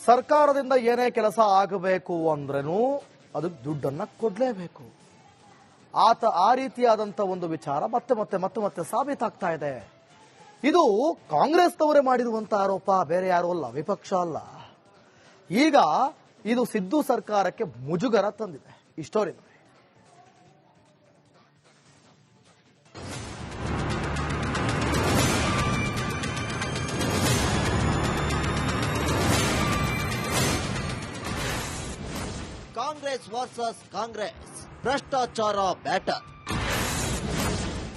ಸರ್ಕಾರದಿಂದ ಏನೇ ಕೆಲಸ ಆಗಬೇಕು ಅಂದ್ರೂ ಅದಕ್ಕೆ ದುಡ್ಡನ್ನ ಕೊಡ್ಲೇಬೇಕು. ಆ ರೀತಿಯಾದಂತ ಒಂದು ವಿಚಾರ ಮತ್ತೆ ಸಾಬೀತಾಗ್ತಾ ಇದೆ. ಇದು ಕಾಂಗ್ರೆಸ್ನವರೇ ಮಾಡಿರುವಂತ ಆರೋಪ, ಬೇರೆ ಯಾರು ಅಲ್ಲ, ವಿಪಕ್ಷ ಅಲ್ಲ. ಈಗ ಇದು ಸಿದ್ದು ಸರ್ಕಾರಕ್ಕೆ ಮುಜುಗರ ತಂದಿದೆ. ಈ ಸ್ಟೋರಿ ನೋಡಿ. ಕಾಂಗ್ರೆಸ್ ವರ್ಸಸ್ ಕಾಂಗ್ರೆಸ್ ಭ್ರಷ್ಟಾಚಾರ ಬ್ಯಾಟರ್.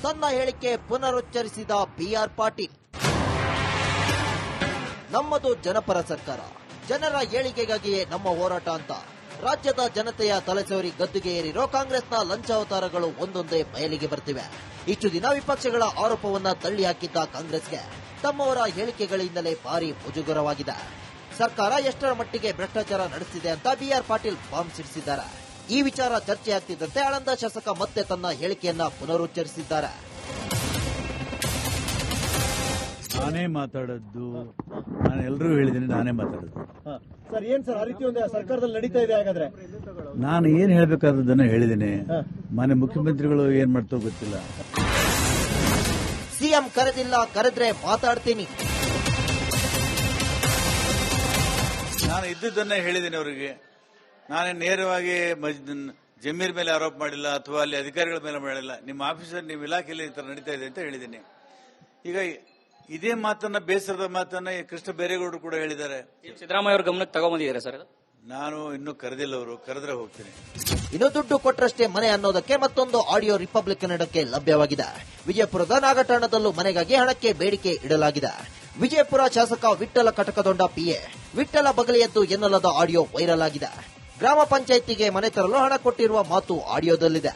ತನ್ನ ಹೇಳಿಕೆ ಪುನರುಚ್ಚರಿಸಿದ ಬಿಆರ್ ಪಾಟೀಲ್. ನಮ್ಮದು ಜನಪರ ಸರ್ಕಾರ, ಜನರ ಏಳಿಗೆಗಾಗಿಯೇ ನಮ್ಮ ಹೋರಾಟ ಅಂತ ರಾಜ್ಯದ ಜನತೆಯ ತಲೆಸೇರಿ ಗದ್ದುಗೆ ಏರಿರೋ ಕಾಂಗ್ರೆಸ್ನ ಲಂಚಾವತಾರಗಳು ಒಂದೊಂದೇ ಬಯಲಿಗೆ ಬರ್ತಿವೆ. ಇಷ್ಟು ದಿನ ವಿಪಕ್ಷಗಳ ಆರೋಪವನ್ನ ತಳ್ಳಿ ಹಾಕಿದ್ದ ಕಾಂಗ್ರೆಸ್ಗೆ ತಮ್ಮವರ ಹೇಳಿಕೆಗಳಿಂದಲೇ ಭಾರಿ ಮುಜುಗರವಾಗಿದೆ. ಸರ್ಕಾರ ಎಷ್ಟರ ಮಟ್ಟಿಗೆ ಭ್ರಷ್ಟಾಚಾರ ನಡೆಸಿದೆ ಅಂತ ಬಿಆರ್ ಪಾಟೀಲ್ ಬಾಂಬ್ ಸಿಡಿಸಿದ್ದಾರೆ. ಈ ವಿಚಾರ ಚರ್ಚೆಯಾಗ್ತಿದ್ದಂತೆ ಆಳಂದ ಶಾಸಕ ಮತ್ತೆ ತನ್ನ ಹೇಳಿಕೆಯನ್ನ ಪುನರುಚ್ಚರಿಸಿದ್ದಾರೆ. ನಾನೇ ಮಾತಾಡದ್ದು, ನಾನು ಎಲ್ಲರೂ ಹೇಳಿದ್ದೀನಿ, ನಾನೇ ಮಾತಾಡೋದು. ಸರ್, ಏನ್ ಸರ್ ಆ ರೀತಿ ಒಂದು ಸರ್ಕಾರದಲ್ಲಿ ನಡೀತಾ ಇದೆ? ಹಾಗಾದ್ರೆ ನಾನು ಏನ್ ಹೇಳ್ಬೇಕಾದದನ್ನ ಹೇಳಿದ್ದೀನಿ. ಮಾನ್ಯ ಮುಖ್ಯಮಂತ್ರಿಗಳು ಏನ್ ಮಾಡ್ತಾರೋ ಗೊತ್ತಿಲ್ಲ. ಸಿಎಂ ಕರೆದಿಲ್ಲ, ಕರೆದ್ರೆ ಮಾತಾಡ್ತೀನಿ. ನಾನು ಇದ್ದದ್ದನ್ನೇ ಹೇಳಿದ್ದೀನಿ ಅವರಿಗೆ. ನಾನೇ ನೇರವಾಗಿ ಜಮೀರ್ ಮೇಲೆ ಆರೋಪ ಮಾಡಿಲ್ಲ ಅಥವಾ ಅಲ್ಲಿ ಅಧಿಕಾರಿಗಳ ಮೇಲೆ ಮಾಡಿಲ್ಲ. ನಿಮ್ಮ ಆಫೀಸರ್, ನಿಮ್ಮ ಇಲಾಖೆಯಲ್ಲಿ ಈ ತರ ನಡೀತಾ ಇದೆ ಅಂತ ಹೇಳಿದ್ದೀನಿ. ಈಗ ಇದೇ ಮಾತನ್ನ, ಬೇಸರದ ಮಾತನ್ನ ಕೃಷ್ಣ ಬೈರೇಗೌಡರು ಕೂಡ ಹೇಳಿದ್ದಾರೆ. ಸಿದ್ದರಾಮಯ್ಯ ಅವರ ಗಮನಕ್ಕೆ ತಗೊಂಡ್ಬಂದಿದ್ದಾರೆ ಸರ್. ನಾನು ಇನ್ನೂ ಕರೆದಿಲ್ಲ, ಅವರು ಕರೆದ್ರೆ ಹೋಗ್ತೀನಿ. ಇನ್ನು ದುಡ್ಡು ಕೊಟ್ಟರಷ್ಟೇ ಮನೆ ಅನ್ನೋದಕ್ಕೆ ಮತ್ತೊಂದು ಆಡಿಯೋ ರಿಪಬ್ಲಿಕ್ ಕನ್ನಡಕ್ಕೆ ಲಭ್ಯವಾಗಿದೆ. ವಿಜಯಪುರದ ನಾಗಠಾಣದಲ್ಲೂ ಮನೆಗಾಗಿ ಹಣಕ್ಕೆ ಬೇಡಿಕೆ ಇಡಲಾಗಿದೆ. ವಿಜಯಪುರ ಶಾಸಕ ವಿಠ್ಠಲ ಕಟಕದೊಂಡ ಪಿಎ ವಿಠ್ಠಲ ಬಗಲಿಯದ್ದು ಎನ್ನಲಾದ ಆಡಿಯೋ ವೈರಲ್ ಆಗಿದೆ. ಗ್ರಾಮ ಪಂಚಾಯಿತಿಗೆ ಮನೆ ತರಲು ಹಣ ಕೊಟ್ಟಿರುವ ಮಾತು ಆಡಿಯೋದಲ್ಲಿದೆ.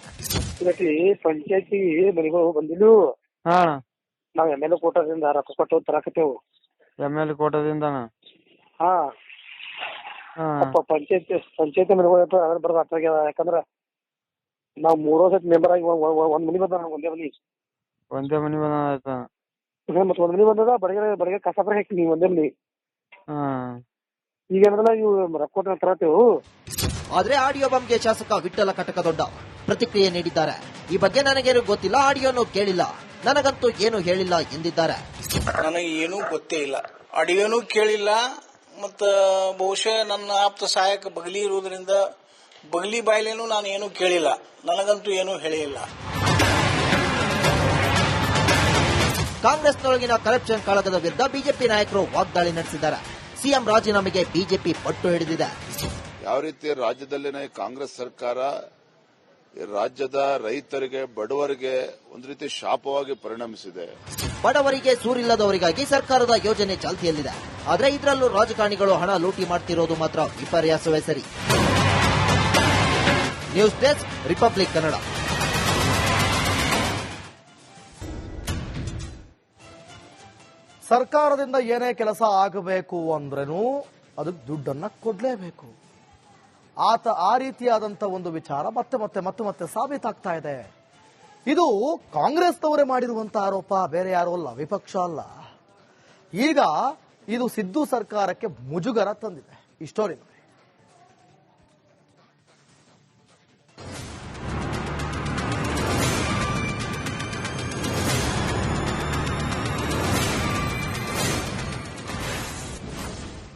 ಪಂಚಾಯತಿ ಮನೆಗಳು ಬಂದಿಲ್ಲ. ನಾವ್ ಎಮ್ಎಲ್ಎ ಕೋಟದಿಂದ ರೊಕ್ಕ ಕೊಟ್ಟು ತರಾಕತ್ತೇವು. ಎಮ್ಎಲ್ಎ ಕೋಟದಿಂದ ಪಂಚಾಯತಿ ಮನೆಗಳು ಬರೋದು ಅರ್ಥಾಗ್ಯದ. ಯಾಕಂದ್ರ ನಾವ್ 3 ವರ್ಷ ಮೆಂಬರ್ ಆಗಿ ಒಂದ್ ಮನಿ ಬಂದ, ಒಂದೇ ಮನಿ ಬಂದ ಮತ್ತ ಒಂದ್ ಮನಿ ಬಂದದ. ಬಡಗೆ ಕಸಾಪುರ ಹಾಕಿ ಒಂದೇ ಮನಿ. ಈಗ ಇವು ರೊಕ್ಕ ಕೊಟ್ಟು ತರಾತೇವು. ಆದ್ರೆ ಆಡಿಯೋ ಬಾಂಬ್ಗೆ ಶಾಸಕ ವಿಠ್ಠಲ ಕಟಕದೊಡ್ಡ ಪ್ರತಿಕ್ರಿಯೆ ನೀಡಿದ್ದಾರೆ. ಈ ಬಗ್ಗೆ ನನಗೇನು ಗೊತ್ತಿಲ್ಲ, ಆಡಿಯೋನು ಕೇಳಿಲ್ಲ, ನನಗಂತೂ ಏನು ಹೇಳಿಲ್ಲ ಎಂದಿದ್ದಾರೆ. ನನಗೆ ಏನೂ ಗೊತ್ತೇ ಇಲ್ಲ, ಆಡಿಯೋನು ಕೇಳಿಲ್ಲ. ಮತ್ತ ಬಹುಶಃ ನನ್ನ ಆಪ್ತ ಸಹಾಯಕ ಬಗಲಿ ಇರುವುದರಿಂದ ಬಗಲಿ ಬಾಯಿಲೇನು ನಾನು ಏನೂ ಕೇಳಿಲ್ಲ, ನನಗಂತೂ ಏನೂ ಹೇಳಿಲ್ಲ. ಕಾಂಗ್ರೆಸ್ನೊಳಗಿನ ಕರಪ್ಷನ್ ಕಾಳಗದ ವಿರುದ್ಧ ಬಿಜೆಪಿ ನಾಯಕರು ವಾಗ್ದಾಳಿ ನಡೆಸಿದ್ದಾರೆ. ಸಿಎಂ ರಾಜೀನಾಮೆಗೆ ಬಿಜೆಪಿ ಪಟ್ಟು ಹಿಡಿದಿದೆ. ಯಾವ ರೀತಿ ರಾಜ್ಯದಲ್ಲಿನ ಕಾಂಗ್ರೆಸ್ ಸರ್ಕಾರ ರಾಜ್ಯದ ರೈತರಿಗೆ, ಬಡವರಿಗೆ ಒಂದು ರೀತಿ ಶಾಪವಾಗಿ ಪರಿಣಮಿಸಿದೆ. ಬಡವರಿಗೆ, ಸೂರಿಲ್ಲದವರಿಗಾಗಿ ಸರ್ಕಾರದ ಯೋಜನೆ ಚಾಲ್ತಿಯಲ್ಲಿದೆ. ಆದರೆ ಇದರಲ್ಲೂ ರಾಜಕಾರಣಿಗಳು ಹಣ ಲೂಟಿ ಮಾಡ್ತಿರೋದು ಮಾತ್ರ ವಿಪರ್ಯಾಸವೇ ಸರಿ. News desk, republic Kannada. ಸರ್ಕಾರದಿಂದ ಏನೇ ಕೆಲಸ ಆಗಬೇಕು ಅಂದ್ರೂ ಅದಕ್ಕೆ ದುಡ್ಡನ್ನ ಕೊಡ್ಲೇಬೇಕು. ಆ ರೀತಿಯಾದಂತ ಒಂದು ವಿಚಾರ ಮತ್ತೆ ಸಾಬೀತಾಗ್ತಾ ಇದೆ. ಇದು ಕಾಂಗ್ರೆಸ್ನವರೇ ಮಾಡಿರುವಂತ ಆರೋಪ, ಬೇರೆ ಯಾರು ಅಲ್ಲ, ವಿಪಕ್ಷ ಅಲ್ಲ. ಈಗ ಇದು ಸಿದ್ದು ಸರ್ಕಾರಕ್ಕೆ ಮುಜುಗರ ತಂದಿದೆ. ಈ ಸ್ಟೋರಿ ನೋಡಿ.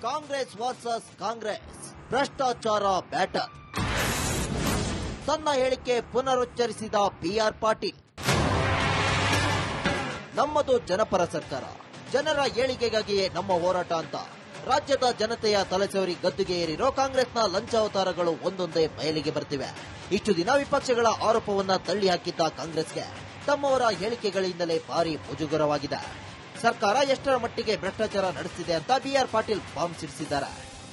ಕಾಂಗ್ರೆಸ್ ವರ್ಸಸ್ ಕಾಂಗ್ರೆಸ್ ಭ್ರಷ್ಟಾಚಾರ ಬ್ಯಾಟರ್. ತನ್ನ ಹೇಳಿಕೆ ಪುನರುಚ್ಚರಿಸಿದ ಬಿಆರ್ ಪಾಟೀಲ್. ನಮ್ಮದು ಜನಪರ ಸರ್ಕಾರ, ಜನರ ಏಳಿಗೆಗಾಗಿಯೇ ನಮ್ಮ ಹೋರಾಟ ಅಂತ ರಾಜ್ಯದ ಜನತೆಯ ತಲೆಸೇರಿ ಗದ್ದುಗೆ ಏರಿರೋ ಕಾಂಗ್ರೆಸ್ನ ಲಂಚಾವತಾರಗಳು ಒಂದೊಂದೇ ಬಯಲಿಗೆ ಬರ್ತಿವೆ. ಇಷ್ಟು ದಿನ ವಿಪಕ್ಷಗಳ ಆರೋಪವನ್ನ ತಳ್ಳಿ ಹಾಕಿದ್ದ ಕಾಂಗ್ರೆಸ್ಗೆ ತಮ್ಮವರ ಹೇಳಿಕೆಗಳಿಂದಲೇ ಭಾರಿ ಮುಜುಗರವಾಗಿದೆ. ಸರ್ಕಾರ ಎಷ್ಟರ ಮಟ್ಟಿಗೆ ಭ್ರಷ್ಟಾಚಾರ ನಡೆಸಿದೆ ಅಂತ ಬಿಆರ್ ಪಾಟೀಲ್ ಬಾಂಬ್ ಸಿಡಿಸಿದ್ದಾರೆ.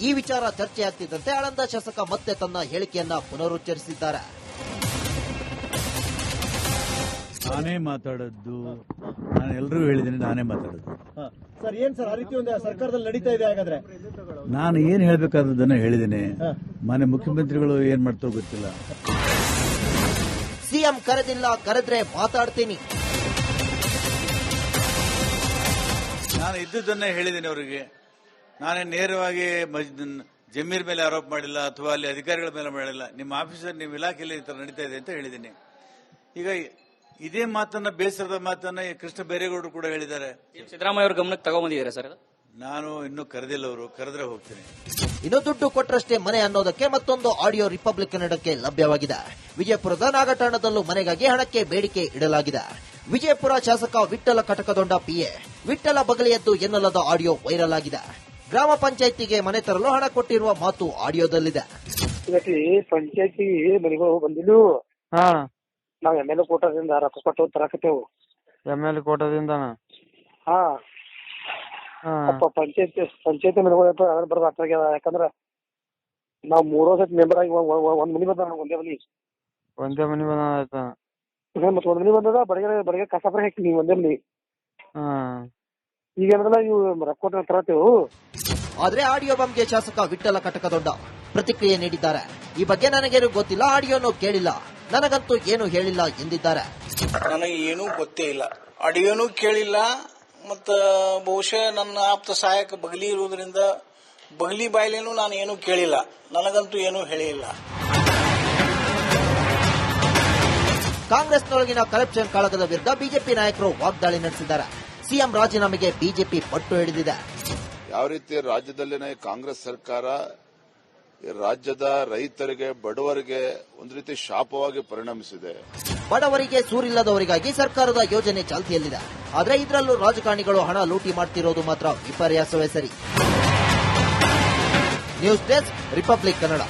ಈ ವಿಚಾರ ಚರ್ಚೆಯಾಗ್ತಿದ್ದಂತೆ ಆಳಂದ ಶಾಸಕ ಮತ್ತೆ ತನ್ನ ಹೇಳಿಕೆಯನ್ನ ಪುನರುಚ್ಚರಿಸಿದ್ದಾರೆ. ನಾನೇ ಮಾತಾಡದ್ದು, ನಾನು ಎಲ್ಲರೂ ಹೇಳಿದ್ದೀನಿ, ನಾನೇ ಮಾತಾಡೋದು. ಸರ್, ಏನ್ ಸರ್ ಆ ರೀತಿ ಒಂದು ಸರ್ಕಾರದಲ್ಲಿ ನಡೀತಾ ಇದೆ? ಹಾಗಾದ್ರೆ ನಾನು ಏನ್ ಹೇಳ್ಬೇಕಾದದನ್ನ ಹೇಳಿದ್ದೀನಿ. ಮಾನ್ಯ ಮುಖ್ಯಮಂತ್ರಿಗಳು ಏನ್ ಮಾಡ್ತಾರೋ ಗೊತ್ತಿಲ್ಲ. ಸಿಎಂ ಕರೆದಿಲ್ಲ, ಕರೆದ್ರೆ ಮಾತಾಡ್ತೀನಿ. ನಾನು ಇದ್ದದ್ದನ್ನೇ ಹೇಳಿದ್ದೀನಿ ಅವರಿಗೆ. ನಾನೇ ನೇರವಾಗಿ ಜಮೀರ್ ಮೇಲೆ ಆರೋಪ ಮಾಡಿಲ್ಲ ಅಥವಾ ಅಲ್ಲಿ ಅಧಿಕಾರಿಗಳ ಮೇಲೆ ಮಾಡಿಲ್ಲ. ನಿಮ್ಮ ಆಫೀಸರ್, ನಿಮ್ಮ ಇಲಾಖೆಯಲ್ಲಿ ಈ ತರ ನಡೀತಾ ಇದೆ ಅಂತ ಹೇಳಿದ್ದೀನಿ. ಈಗ ಇದೇ ಮಾತನ್ನ, ಬೇಸರದ ಮಾತನ್ನ ಕೃಷ್ಣ ಬೈರೇಗೌಡರು ಕೂಡ ಹೇಳಿದ್ದಾರೆ. ಸಿದ್ದರಾಮಯ್ಯ ಅವ್ರ ಗಮನಕ್ಕೆ ತಗೊಂಡ್ಬಂದಿದ್ದಾರೆ ಸರ್. ನಾನು ಇನ್ನೂ ಕರೆದಿಲ್ಲ, ಅವರು ಕರೆದ್ರೆ ಹೋಗ್ತೀನಿ. ಇನ್ನು ದುಡ್ಡು ಕೊಟ್ಟರಷ್ಟೇ ಮನೆ ಅನ್ನೋದಕ್ಕೆ ಮತ್ತೊಂದು ಆಡಿಯೋ ರಿಪಬ್ಲಿಕ್ ಕನ್ನಡಕ್ಕೆ ಲಭ್ಯವಾಗಿದೆ. ವಿಜಯಪುರದ ನಾಗಠಾಣದಲ್ಲೂ ಮನೆಗಾಗಿ ಹಣಕ್ಕೆ ಬೇಡಿಕೆ ಇಡಲಾಗಿದೆ. ವಿಜಯಪುರ ಶಾಸಕ ವಿಠ್ಠಲ ಕಟಕದೊಂಡ ಪಿಎ ವಿಠ್ಠಲ ಬಗಲಿಯದ್ದು ಎನ್ನಲಾದ ಆಡಿಯೋ ವೈರಲ್ ಆಗಿದೆ. ಗ್ರಾಮ ಪಂಚಾಯಿತಿಗೆ ಮನೆ ತರಲು ಹಣ ಕೊಟ್ಟಿರುವ ಮಾತು ಆಡಿಯೋದಲ್ಲಿದೆ. ಪಂಚಾಯತಿ ಮನೆಗಳು ಬಂದಿಲ್ಲ, ಹಾ ನಾವ್ MLA ಕೋಟದಿಂದ ರೊಕ್ಕ ಕೊಟ್ಟು ತರಾಕತ್ತೇವು. MLA ಕೋಟದಿಂದ ಹಾ ಪಂಚಾಯತಿ ಮನೆಗಳು ಬರೋದು ಆಗ್ತದ. ಯಾಕಂದ್ರ ನಾವ್ 3 ಸತಿ ಮೆಂಬರ್ ಆಗಿ ಒಂದ್ ಮನಿ ಬಂದ, ಒಂದೇ ಮನಿ ಬಂದ ಮತ್ತ ಒಂದ್ ಮನಿ ಬಂದದ. ಬಡಗೆ ಕಸಾಪುರ ಹಾಕಿ ನೀವ್ ಒಂದೇ ಮನಿ. ಈಗ ಏನದಲ್ಲ, ಇವು ರೊಕ್ಕ ಕೊಟ್ಟು ತರತ್ತೇವು. ಆದ್ರೆ ಆಡಿಯೋ ಬಾಂಬ್ಗೆ ಶಾಸಕ ವಿಠ್ಠಲ ಕಟಕದೊಡ್ಡ ಪ್ರತಿಕ್ರಿಯೆ ನೀಡಿದ್ದಾರೆ. ಈ ಬಗ್ಗೆ ನನಗೇನು ಗೊತ್ತಿಲ್ಲ, ಆಡಿಯೋನು ಕೇಳಿಲ್ಲ, ನನಗಂತೂ ಏನು ಹೇಳಿಲ್ಲ ಎಂದಿದ್ದಾರೆ. ನನಗೆ ಏನೂ ಗೊತ್ತೇ ಇಲ್ಲ, ಆಡಿಯೋನು ಕೇಳಿಲ್ಲ. ಮತ್ತ ಬಹುಶಃ ನನ್ನ ಆಪ್ತ ಸಹಾಯಕ ಬಗಲಿ ಇರುವುದರಿಂದ ಬಗಲಿ ಬಾಯಿಲೇನು ನಾನು ಏನೂ ಕೇಳಿಲ್ಲ, ನನಗಂತೂ ಏನೂ ಹೇಳಿಲ್ಲ. ಕಾಂಗ್ರೆಸ್ನೊಳಗಿನ ಕರಪ್ಷನ್ ಕಾಳಗದ ವಿರುದ್ಧ ಬಿಜೆಪಿ ನಾಯಕರು ವಾಗ್ದಾಳಿ ನಡೆಸಿದ್ದಾರೆ. ಸಿಎಂ ರಾಜೀನಾಮೆಗೆ ಬಿಜೆಪಿ ಪಟ್ಟು ಹಿಡಿದಿದೆ. ಯಾವ ರೀತಿ ರಾಜ್ಯದಲ್ಲಿನ ಕಾಂಗ್ರೆಸ್ ಸರ್ಕಾರ ರಾಜ್ಯದ ರೈತರಿಗೆ, ಬಡವರಿಗೆ ಒಂದು ರೀತಿ ಶಾಪವಾಗಿ ಪರಿಣಮಿಸಿದೆ. ಬಡವರಿಗೆ, ಸೂರಿಲ್ಲದವರಿಗಾಗಿ ಸರ್ಕಾರದ ಯೋಜನೆ ಚಾಲ್ತಿಯಲ್ಲಿದೆ. ಆದರೆ ಇದರಲ್ಲೂ ರಾಜಕಾರಣಿಗಳು ಹಣ ಲೂಟಿ ಮಾಡ್ತಿರೋದು ಮಾತ್ರ ವಿಪರ್ಯಾಸವೇ ಸರಿ. News desk, republic Kannada.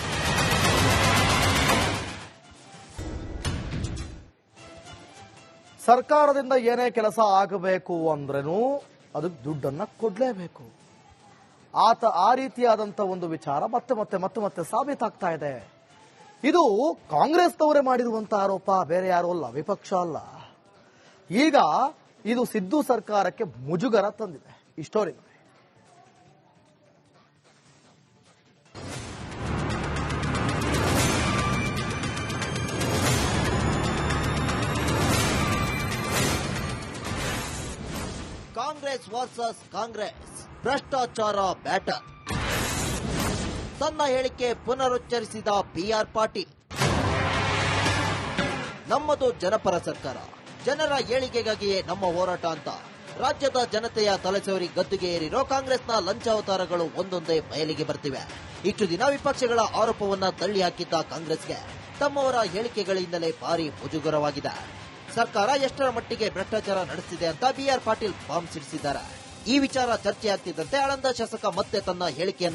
ಸರ್ಕಾರದಿಂದ ಏನೇ ಕೆಲಸ ಆಗಬೇಕು ಅಂದ್ರೂ ಅದಕ್ಕೆ ದುಡ್ಡನ್ನ ಕೊಡ್ಲೇಬೇಕು. ಆ ರೀತಿಯಾದಂತ ಒಂದು ವಿಚಾರ ಮತ್ತೆ ಮತ್ತೆ ಮತ್ತೆ ಮತ್ತೆ ಸಾಬೀತಾಗ್ತಾ ಇದೆ. ಇದು ಕಾಂಗ್ರೆಸ್ನವರೇ ಮಾಡಿರುವಂತಹ ಆರೋಪ, ಬೇರೆ ಯಾರು ಅಲ್ಲ, ವಿಪಕ್ಷ ಅಲ್ಲ. ಈಗ ಇದು ಸಿದ್ದು ಸರ್ಕಾರಕ್ಕೆ ಮುಜುಗರ ತಂದಿದೆ. ಈ ಸ್ಟೋರಿ ನೋಡಿ. ಕಾಂಗ್ರೆಸ್ ವರ್ಸಸ್ ಕಾಂಗ್ರೆಸ್, ಭ್ರಷ್ಟಾಚಾರ ಬ್ಯಾಟರ್. ತನ್ನ ಹೇಳಿಕೆ ಪುನರುಚ್ಚರಿಸಿದ ಬಿಆರ್ ಪಾಟೀಲ್. ನಮ್ಮದು ಜನಪರ ಸರ್ಕಾರ, ಜನರ ಏಳಿಗೆಗಾಗಿಯೇ ನಮ್ಮ ಹೋರಾಟ ಅಂತ ರಾಜ್ಯದ ಜನತೆಯ ತಲೆಸೇರಿ ಗದ್ದುಗೆ ಏರಿರೋ ಕಾಂಗ್ರೆಸ್ನ ಲಂಚಾವತಾರಗಳು ಒಂದೊಂದೇ ಬಯಲಿಗೆ ಬರ್ತಿವೆ. ಇಷ್ಟು ದಿನ ವಿಪಕ್ಷಗಳ ಆರೋಪವನ್ನ ತಳ್ಳಿ ಹಾಕಿದ್ದ ಕಾಂಗ್ರೆಸ್ಗೆ ತಮ್ಮವರ ಹೇಳಿಕೆಗಳಿಂದಲೇ ಭಾರಿ ಮುಜುಗರವಾಗಿದೆ. ಸರ್ಕಾರ ಎಷ್ಟರ ಮಟ್ಟಿಗೆ ಭ್ರಷ್ಟಾಚಾರ ನಡೆಸಿದೆ ಅಂತ ಬಿಆರ್ ಪಾಟೀಲ್ ಬಾಂಬ್ ಸಿಡಿಸಿದ್ದಾರೆ. ಈ ವಿಚಾರ ಚರ್ಚೆಯಾಗ್ತಿದ್ದಂತೆ ಆಳಂದ ಶಾಸಕ ಮತ್ತೆ ತನ್ನ ಹೇಳಿಕೆಯನ್ನ